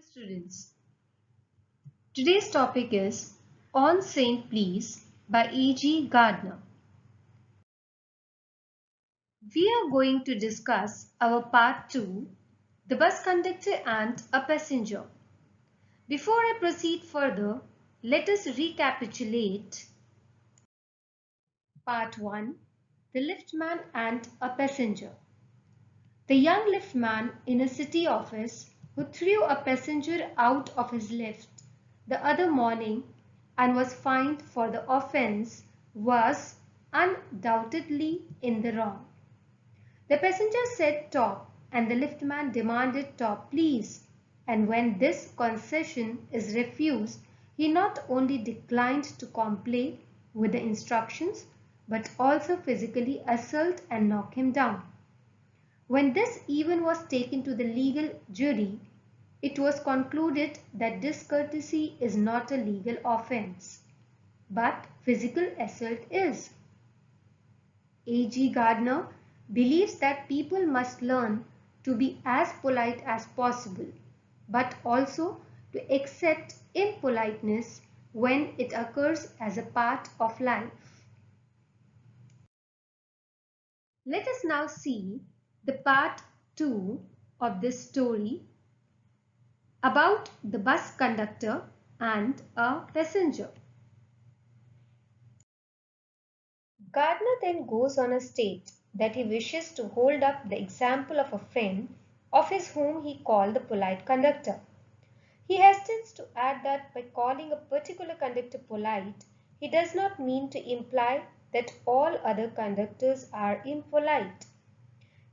Students, today's topic is On Saint Please by A.G. Gardner. We are going to discuss our part 2, the bus conductor and a passenger. Before I proceed further, let us recapitulate part 1, the liftman and a passenger. The young liftman in a city office who threw a passenger out of his lift the other morning and was fined for the offence was undoubtedly in the wrong. The passenger said top and the liftman demanded top please, and when this concession is refused, he not only declined to comply with the instructions but also physically assault and knock him down. When this even was taken to the legal jury, it was concluded that discourtesy is not a legal offence, but physical assault is. A.G. Gardner believes that people must learn to be as polite as possible, but also to accept impoliteness when it occurs as a part of life. Let us now see the part 2 of this story about the bus conductor and a passenger. Gardner then goes on a state that he wishes to hold up the example of a friend of his whom he called the polite conductor. He hastens to add that by calling a particular conductor polite, he does not mean to imply that all other conductors are impolite.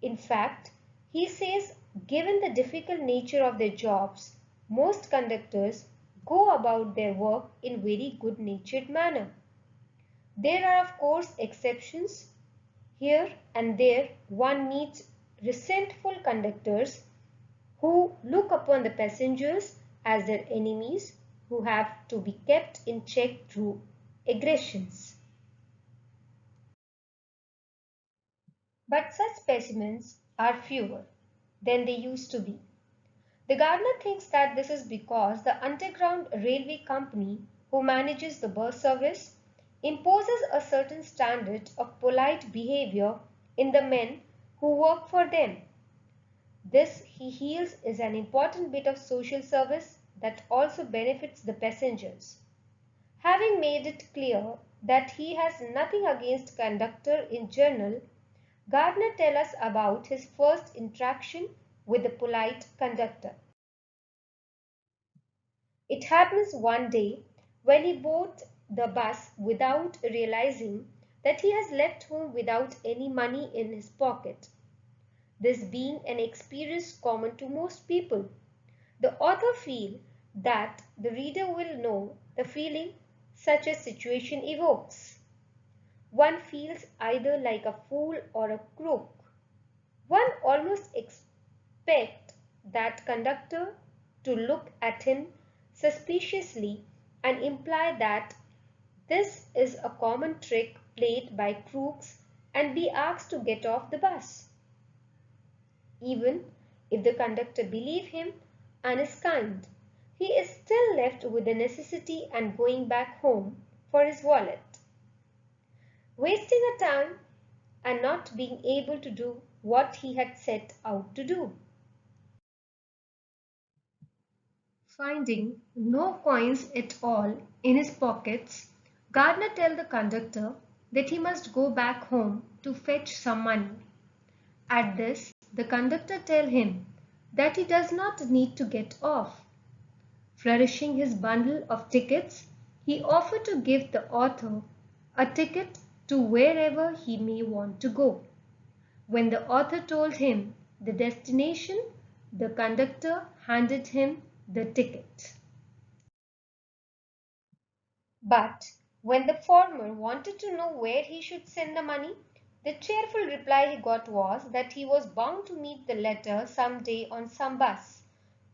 In fact, he says given the difficult nature of their jobs, most conductors go about their work in very good-natured manner. There are of course exceptions. Here and there one meets resentful conductors who look upon the passengers as their enemies who have to be kept in check through aggressions. But such specimens are fewer than they used to be. The Gardner thinks that this is because the Underground Railway Company, who manages the bus service, imposes a certain standard of polite behavior in the men who work for them. This, he feels, is an important bit of social service that also benefits the passengers. Having made it clear that he has nothing against conductor in general, Gardner tells us about his first interaction with the polite conductor. It happens one day when he boards the bus without realizing that he has left home without any money in his pocket. This being an experience common to most people, the author feels that the reader will know the feeling such a situation evokes. One feels either like a fool or a crook. One almost expects that conductor to look at him suspiciously and imply that this is a common trick played by crooks and be asked to get off the bus. Even if the conductor believes him and is kind, he is still left with the necessity and going back home for his wallet, wasting a time and not being able to do what he had set out to do. Finding no coins at all in his pockets, Gardner tells the conductor that he must go back home to fetch some money. At this, the conductor tells him that he does not need to get off. Flourishing his bundle of tickets, he offered to give the author a ticket to wherever he may want to go. When the author told him the destination, the conductor handed him the ticket. But when the former wanted to know where he should send the money, the cheerful reply he got was that he was bound to meet the latter some day on some bus.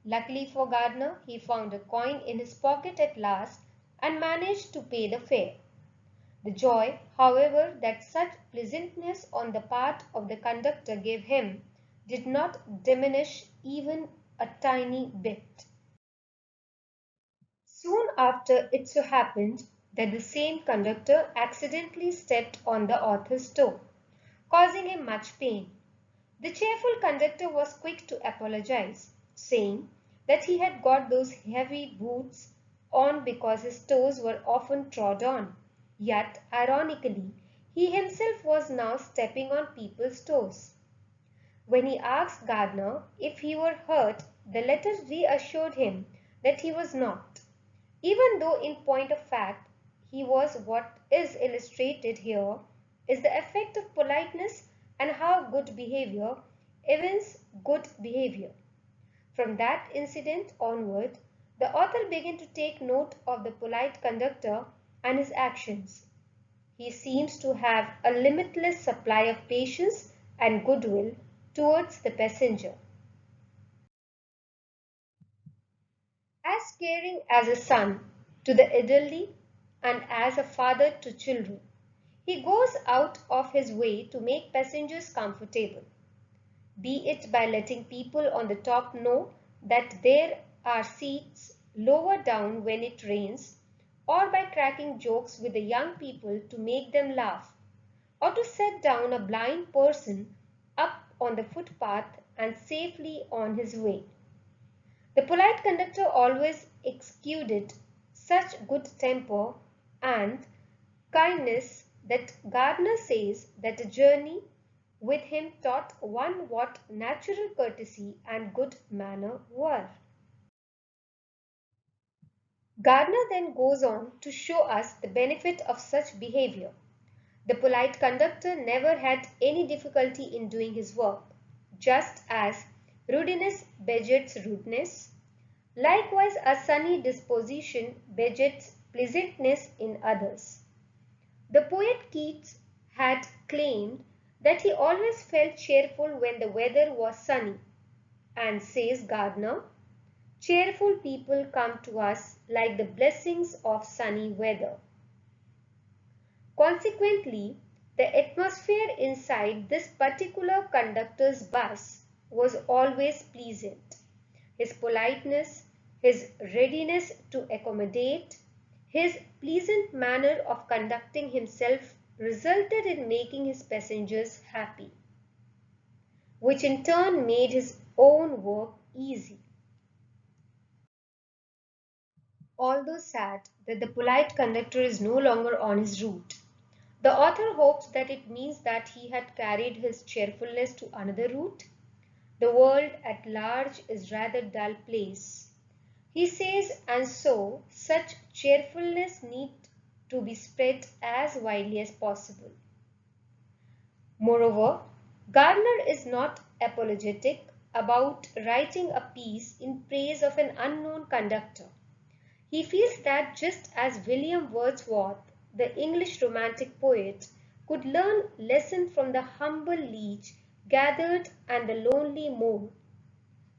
Luckily for Gardner, he found a coin in his pocket at last and managed to pay the fare. The joy, however, that such pleasantness on the part of the conductor gave him did not diminish even a tiny bit. Soon after, it so happened that the same conductor accidentally stepped on the author's toe, causing him much pain. The cheerful conductor was quick to apologize, saying that he had got those heavy boots on because his toes were often trod on. Yet, ironically, he himself was now stepping on people's toes. When he asked Gardner if he were hurt, the latter reassured him that he was not, even though in point of fact he was. What is illustrated here is the effect of politeness and how good behavior evinces good behavior. From that incident onward, the author began to take note of the polite conductor and his actions. He seems to have a limitless supply of patience and goodwill towards the passenger. As caring as a son to the elderly and as a father to children, he goes out of his way to make passengers comfortable, be it by letting people on the top know that there are seats lower down when it rains, or by cracking jokes with the young people to make them laugh, or to set down a blind person up on the footpath and safely on his way. The polite conductor always exuded such good temper and kindness that Gardner says that a journey with him taught one what natural courtesy and good manner were. Gardner then goes on to show us the benefit of such behavior. The polite conductor never had any difficulty in doing his work, just as rudeness begets rudeness. Likewise, a sunny disposition begets pleasantness in others. The poet Keats had claimed that he always felt cheerful when the weather was sunny, and says Gardner, cheerful people come to us like the blessings of sunny weather. Consequently, the atmosphere inside this particular conductor's bus was always pleasant. His politeness, his readiness to accommodate, his pleasant manner of conducting himself resulted in making his passengers happy, which in turn made his own work easy. Although sad that the polite conductor is no longer on his route, the author hopes that it means that he had carried his cheerfulness to another route. The world at large is rather dull place, he says, and so such cheerfulness need to be spread as widely as possible. Moreover, Gardner is not apologetic about writing a piece in praise of an unknown conductor. He feels that just as William Wordsworth, the English romantic poet, could learn lesson from the humble leech gathered and the lonely mole,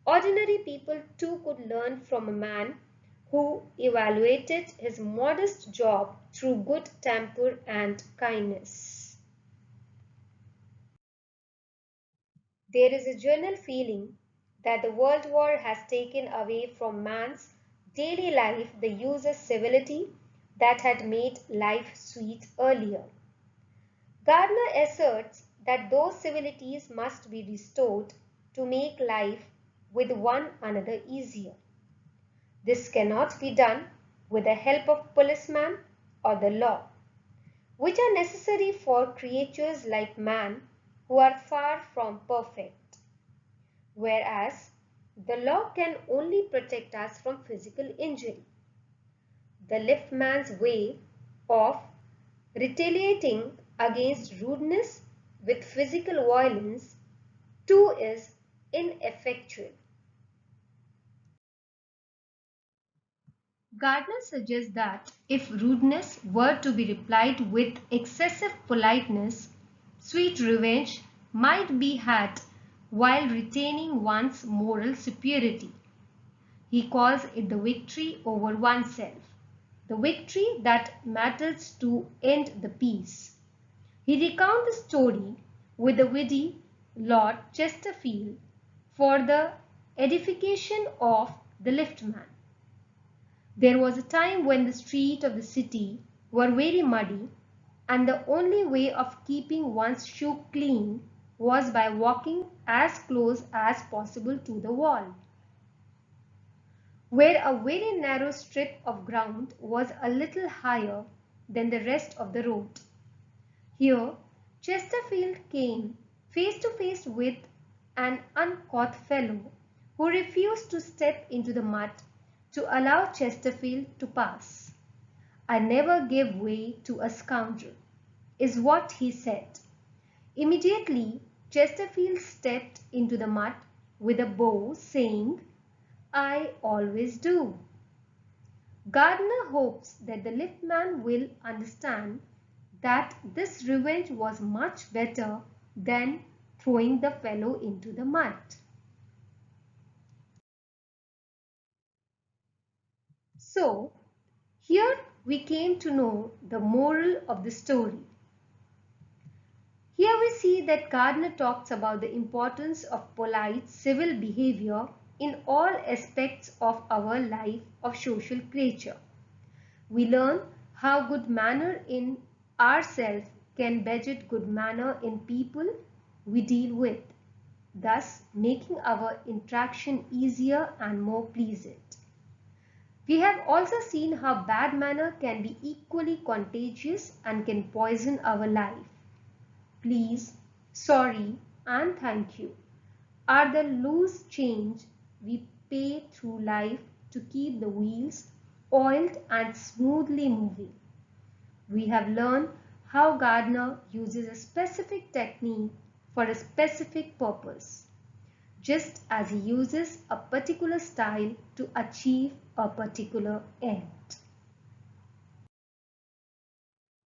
ordinary people too could learn from a man who evaluated his modest job through good temper and kindness. There is a general feeling that the World War has taken away from man's daily life the use of civility that had made life sweet earlier. Gardner asserts that those civilities must be restored to make life with one another easier. This cannot be done with the help of policeman or the law, which are necessary for creatures like man who are far from perfect, whereas the law can only protect us from physical injury. The liftman's way of retaliating against rudeness with physical violence too is ineffectual. Gardner suggests that if rudeness were to be replied with excessive politeness, sweet revenge might be had while retaining one's moral superiority. He calls it the victory over oneself, the victory that matters to end the peace. He recounts the story with the witty Lord Chesterfield for the edification of the liftman. There was a time when the streets of the city were very muddy, and the only way of keeping one's shoe clean was by walking as close as possible to the wall, where a very narrow strip of ground was a little higher than the rest of the road. Here, Chesterfield came face to face with an uncouth fellow who refused to step into the mud to allow Chesterfield to pass. "I never give way to a scoundrel," is what he said. Immediately, Chesterfield stepped into the mud with a bow, saying, "I always do." Gardner hopes that the liftman will understand that this revenge was much better than throwing the fellow into the mud. So, here we came to know the moral of the story. Here we see that Gardner talks about the importance of polite civil behavior in all aspects of our life of social creature. We learn how good manner in ourselves can beget good manner in people we deal with, thus making our interaction easier and more pleasant. We have also seen how bad manner can be equally contagious and can poison our life. Please, sorry, and thank you are the loose change we pay through life to keep the wheels oiled and smoothly moving. We have learned how Gardner uses a specific technique for a specific purpose, just as he uses a particular style to achieve a particular end.